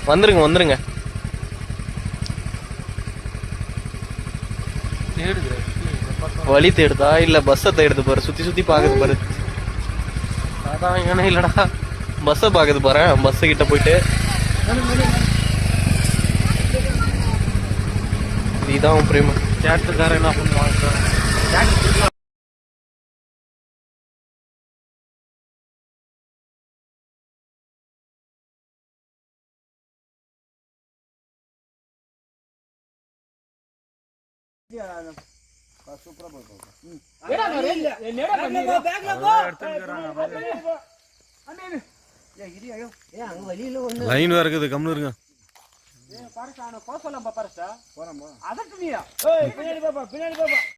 வந்துருங்க வந்துருங்க. வழி தேடுதா இல்ல பஸ்ஸை தேடுது பாரு, சுத்தி சுத்தி பாக்குது பாரு. அதான் ஏன்னா இல்லடா, பஸ்ஸை பாக்குது பாரு. பஸ் கிட்ட போயிட்டு இதான் பிரேம கேட்டுக்காரன் என்ன பண்ணுவாங்க. லைன் வேற இருக்குது, கம்னு இருங்க. போறோம்.